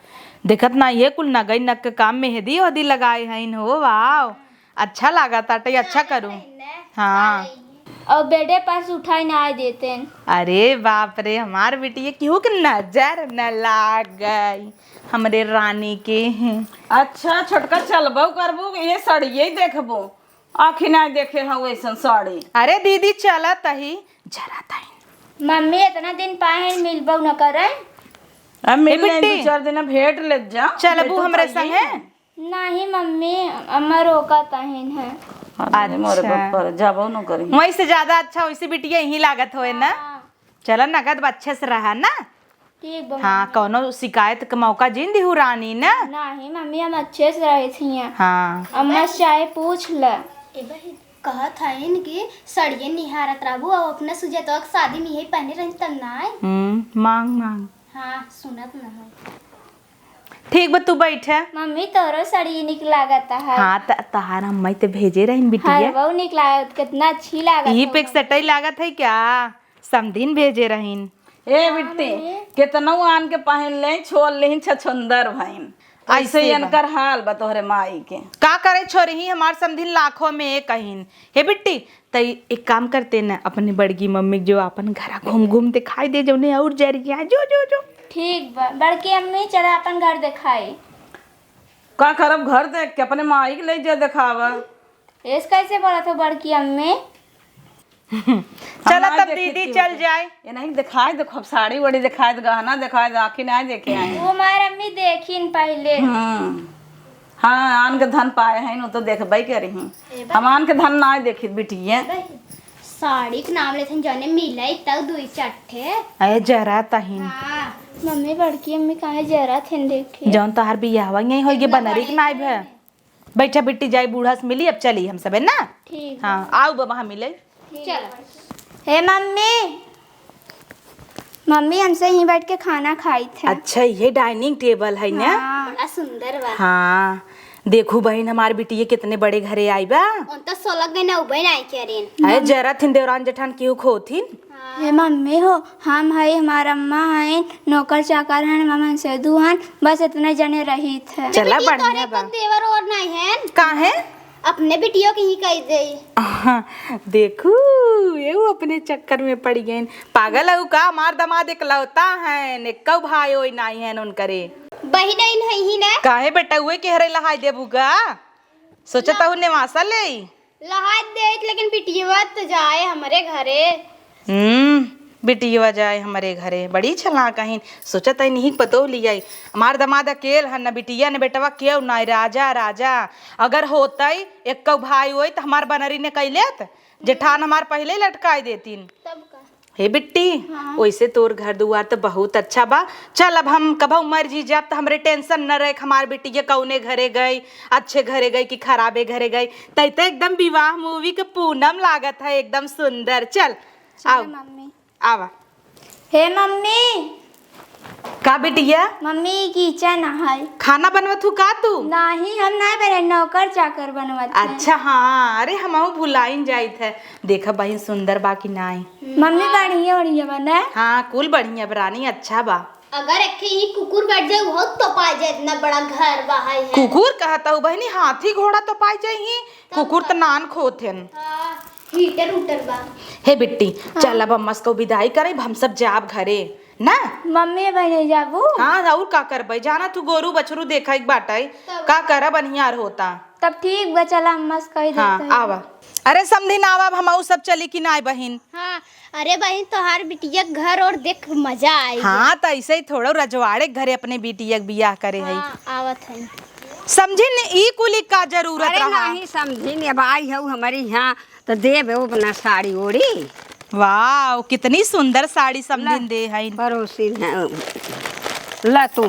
S1: देखत ना ये कुल नगई नक के काम मेहंदी वहदी लगाए हैं हो वाह अच्छा लगा ताटे अच्छा करूं। हाँ
S7: और बेटे पास उठाई ना आए देते हैं।
S1: अरे बाप रे हमार बेटी क्यों कि नजर न लाग गई हमरे रानी के हैं।
S2: अच्छा छोटका चलबो करबो ये साड़िये ही देखबो आखिर ना देखे हाँ वैसन साड़ी।
S1: अरे दीदी चला तही जरा तही
S7: मम्मी इतना दिन पाए हैं मिलबो न करे।
S2: अब मिल
S1: बेटी।
S2: दो चार दिन भेंट ले जा।
S1: चलबू हमरे संगे।
S7: नहीं मम्मी अम्मा रोका तहिन है।
S2: अरे मोरे पर जाबो न करी।
S1: वही से ज्यादा अच्छा वैसे बिटिया यही लागत होए ना। चला नगद अच्छे से रहा ना।
S7: ठीक बा।
S1: हाँ कौनो शिकायत का मौका जिन दी रानी ना।
S7: नहीं मम्मी हम अच्छे से रहे थी।
S1: हाँ
S7: अम्मा से चाहे पूछ ले।
S3: ए भाई कहत है कि सड़िए निहारत रहबू और अपना सुजाता के शादी में यही पहने रही तब ना आए।
S1: मांग मांग
S3: हाँ सुनत ना है।
S1: ठीक बा तू बैठे।
S7: मम्मी तोरो साड़ी निक लागता है।
S1: हाँ तहार अम्मा ते भेजे रही
S7: हर
S1: बिटिया
S7: वो निक लागत कितना अच्छी लागत।
S1: यही पे सटई लागत है क्या समधिन भेजे रहीन।
S2: ए बिट्टी कितना आन के पहन ले छोड़ ले छछुंदर भाईन ऐसे ही इनकर हाल बा तोहरे माई के।
S1: का करे छोरी ही हमार समधिन लाखों में एक कहीन। हे बिट्टी तई एक काम करते ना अपनी बड़की मम्मी जो अपन घर घूम घूम दिखाई दे जो ने और जरिया जो जो जो।
S7: ठीक बा बड़की अम्मी चला अपन घर दिखाई।
S2: का करब घर देख के अपने माई के ले जा दिखावा।
S7: इस कैसे बोला था बड़की अम्मी?
S1: चला तब दीदी चल जाए।
S2: ये नहीं दिखाए देखो साड़ी वाड़ी दिखाए गहना दिखाए आखिर नहीं देखे आए।
S7: वो हमारी अम्मी देखी पहले।
S2: हाँ आन के धन पाए हैं तो देखबे करी। हम आन के धन ना देखी बिटिया।
S3: साड़ी के नाम लेते जाने मिला तब दुई चट्ठे।
S1: अरे जरा तहीन
S3: हाँ
S7: मम्मी बड़की अम्मी कहे जरा थे देखी।
S1: जौन तोहार बियाहवा यही होई गे बनरी के नाई भे। बैठा बिट्टी जाई बूढ़ा से मिली अब चली हम सब है ना।
S7: ठीक।
S1: हाँ आओ बाबा हम मिले।
S3: चलो।
S7: हे मम्मी मम्मी हमसे यहीं बैठ के खाना खाई थे।
S1: अच्छा ये डाइनिंग टेबल है ना।
S3: बड़ा सुंदर बा।
S1: हाँ देखू बहन हमार बिटिया कितने बड़े घरे आई बा।
S3: उन तो 16 गना उबे नहीं करेन।
S1: अरे जरा थिन देवरान जेठान क्यों खोथिन।
S7: हे मम्मी हो हम है हमारा अम्मा है नौकर चाकर हैं मामा से दुहन बस इतने जने रही थे।
S1: चला बढ़िया बा।
S3: देवर और नहीं है
S1: कहाँ है
S3: अपने बिटियों की ही कह दे।
S1: देखू ये वो अपने चक्कर में पड़ गए पागल है का मार दमाद इकलौता है ने कब भाई होई नहीं है उन करे
S3: बही नहीं ही ना
S1: काहे बेटा हुए के हरे लहाई देबू का सोचता हूँ नेवासा ले
S3: लहाज दे लेकिन बिटिया तो जाए हमारे घरे।
S1: बिटिया जाए हमारे घरे बड़ी छला कहीं सोचत है नहीं पतो लिया हमार दमाद अकेल है न बिटिया ने बेटवा क्यों ना राजा राजा अगर होता एक भाई होई तो हमार बनरी ने कैलेत जेठान हमार पहले लटकाई देतीन।
S3: तब का
S1: हे बिट्टी वैसे तोर घर दुआर तो बहुत अच्छा बा। चल अब हम कभू मर जी जब तो हमरे टेंशन न रहे हमार बेटी के कौने घरे गई अच्छे घरे गई कि खराबे घरे गई तई तो एकदम विवाह मूवी के पूनम लागत है एकदम सुंदर। चल आओ
S7: मम्मी
S1: आवा।
S7: हे मम्मी
S1: का बिटिया
S7: मम्मी किचन है
S1: खाना बनवत हूँ का तू।
S7: नहीं हम नहीं बने नौकर चाकर बनवत हैं।
S1: अच्छा हाँ अरे हम भुलाइन जाइत है देखा बहन सुंदर बा कि नहीं।
S7: मम्मी बढ़िया बढ़िया बना।
S1: हाँ कुल बढ़िया बरानी अच्छा बा।
S3: अगर एक ही कुकुर बैठ जाए बहुत तो पा जाए इतना बड़ा घर बाहर है।
S1: कुकुर कहता हूँ बहनी हाथी घोड़ा तो पाई जाही कुकुर तो नान खोथेन।
S3: हीटर उटर बा।
S1: हे बिट्टी चल अब अम्मा को विदाई करे हम सब जाब घरे ना।
S7: मम्मी बने जाबू।
S1: हाँ और का करबे जाना तू गोरू बछरू देखा एक बाटाई का कर बनियार होता।
S7: तब ठीक बा चला अम्मा से कह देते
S1: हाँ
S7: हैं।
S1: आवा। अरे समधिन आवा हम सब चली कि नाय बहिन।
S3: हाँ अरे बहन तोहार बिटिया घर और देख मजा आई।
S1: हाँ तो ऐसे ही थोड़ा रजवाड़े घरे अपने बिटिया के बियाह करे है।
S3: हाँ आवत है।
S1: समझी न ई कुली का जरूरत
S4: अरे
S1: रहा।
S4: नहीं समझी अब आई हूँ हमारी यहाँ तो देव वो अपना साड़ी ओढ़ी
S1: वाह कितनी सुंदर साड़ी समझिन दे है।
S4: पड़ोसी है ला तू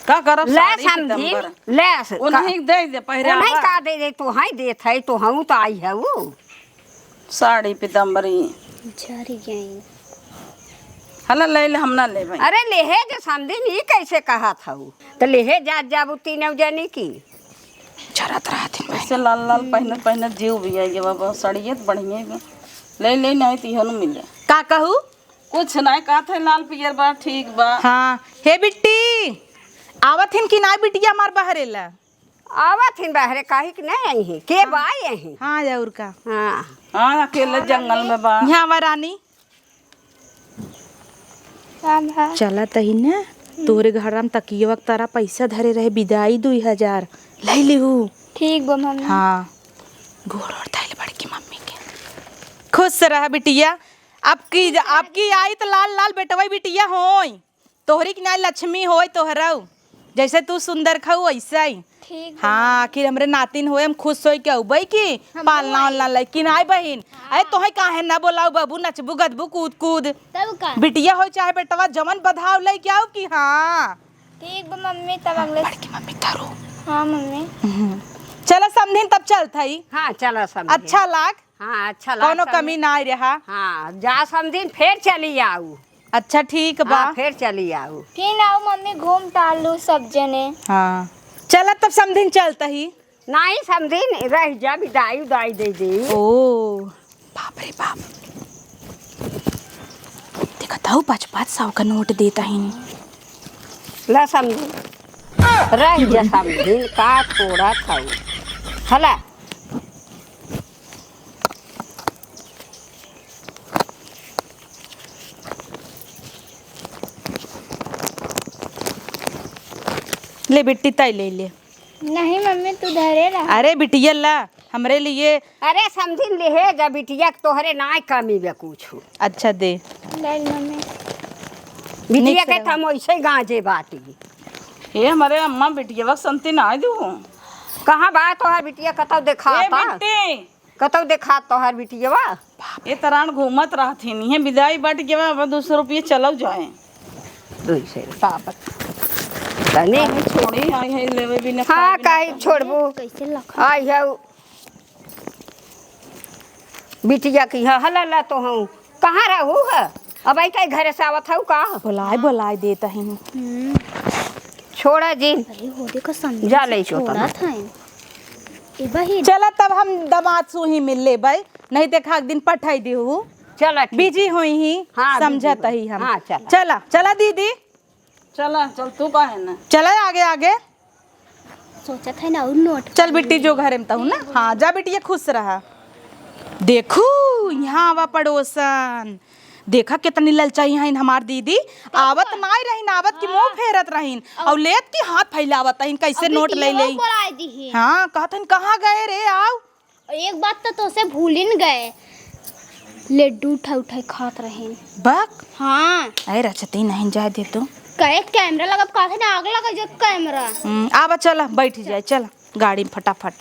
S2: का करब
S4: ले
S2: साड़ी
S4: समझी
S2: पीतम्बर?
S4: ले
S2: वो नहीं दे दे
S4: नहीं
S2: पहरावा
S4: का दे तो हाई देत है तो हूँ तो आई है वो
S2: साड़ी पीतम्बरी
S3: झरी गई
S2: हला ले ले हम ना ले भाई।
S4: अरे लेहे जो समझी नहीं कैसे कहा था वो तो लेहे जात जाबू तीनों जनी की
S1: चरत रहती
S2: ऐसे लाल लाल पहनत पहनत जीव भी आई बाबा साड़िए तो बढ़िया है ले ले नहीं तो इहो न मिले
S1: का कहू।
S2: कुछ नहीं का थे लाल पियर बा ठीक बा।
S1: हाँ हे बिट्टी आवत हिन कि ना बिटिया मार बहरेला।
S4: आवत हिन बहरे काहे कि नहीं आई है के बाई है।
S1: हाँ और का।
S4: हाँ
S2: हाँ अकेले जंगल में बा।
S1: यहाँ वरानी चला तही न तोरे घर में तकिए वक्त तारा पैसा धरे रहे विदाई 2000 ले लिहू।
S7: ठीक बा मम्मी।
S1: हाँ गोड़ और धैल बड़की मम्मी के खुश रह बिटिया। आपकी आई तो लाल लाल बेटवा बिटिया होई तोहरी की ना लक्ष्मी होई तोहरऊ जैसे तू सुंदर खाऊ वैसा ही।
S7: ठीक
S1: हाँ आखिर हमरे नातिन होए हम खुश होई के अउबई की पालना वालना लइकिन आई बहिन। अरे तोहे काहे ना बोलाऊ बाबू नचबू गदबू कूद कूद
S7: तब का
S1: बिटिया हो चाहे बेटवा जमन बधाव ले के आओ की। हाँ
S7: ठीक बा मम्मी तब अगले
S1: बड़की मम्मी तारो।
S7: हाँ मम्मी
S1: चलो समझिन तब चलत हई।
S4: हाँ चलो समझी
S1: अच्छा लाग
S4: हाँ अच्छा लगा
S1: कोनो कमी ना आई रहा।
S4: हाँ जा समझी फिर चली आऊ।
S1: अच्छा ठीक बा।
S4: हाँ फिर चली आऊ।
S7: फिर आओ मम्मी घूम टालू सब जने।
S1: हाँ चला तब समझिन चलता ही।
S4: नहीं समझी रह जा विदाई उदाई दे दे।
S1: ओ बाप रे बाप देखा था 5-5 का नोट देता ही।
S4: ला समझी रह जा समझी का थोड़ा था हला
S1: ले बिट्टी तय ले ले।
S7: नहीं मम्मी तू धरे रहा।
S1: अरे बिटिया ला हमरे लिए।
S4: अरे समझी ले जा बिटिया तोहरे ना कमी बे कुछ
S7: ले
S1: अच्छा दे
S7: मम्मी।
S4: बिटिया के हम वैसे गांजे बाटी
S2: ये हमारे अम्मा बिटिया वक्त संती ना आई दू
S4: कहाँ बा तोहर बिटिया कतौ देखाता
S2: बेटी
S4: कतौ देखा तोहर बिटिया
S2: ये तरान घूमत रहती नहीं है विदाई बट के बा 200 रुपये चलो जाए।
S4: नहीं
S2: छोड़ी आई है लेवे भी ना
S4: हाँ कहीं छोड़बू
S7: कैसे लखा
S4: आई है बिटिया की है हला ला तो हूँ कहाँ रहू है अब आई कहीं घर से आवत हूँ का
S1: बुलाए देता ही।
S4: छोड़ा जी
S3: अरे हो देखो संदेश
S4: जा ले चो
S3: छोड़ा था ए बही
S1: चला तब हम दमाद सु ही मिल ले भाई नहीं देखा एक दिन पठाई दी हूँ
S4: चला
S1: बिजी हुई ही।
S4: हाँ,
S1: समझत
S4: busy
S1: ही हम।
S4: हाँ, चला।
S1: चला चला दीदी
S2: चला चल तू का है ना
S1: चला आगे आगे
S3: सोचा था ना और नोट
S1: चल बिट्टी जो घर में हूँ ना। हाँ जा बिटिया खुश रहा। देखू यहाँ आवा पड़ोसन देखा कितनी ललचाई हैं हमार दीदी आवत नाई रहीन आवत की मुंह फेरत रहीन और लेत की हाथ फैलावत रहीन कैसे नोट ले ले।
S3: बोला दी है।
S1: हाँ कहतन कहाँ गए रे आओ।
S3: एक बात तो तोसे भूल ही न गए लड्डू उठा खात रहे।
S1: बक
S3: हाँ
S1: अरे रचती नहीं जाए दे तो
S3: कहे कैमरा लगा काहे ना आग लगा जो कैमरा।
S1: आवा चला बैठ जाए चला गाड़ी में फटाफट।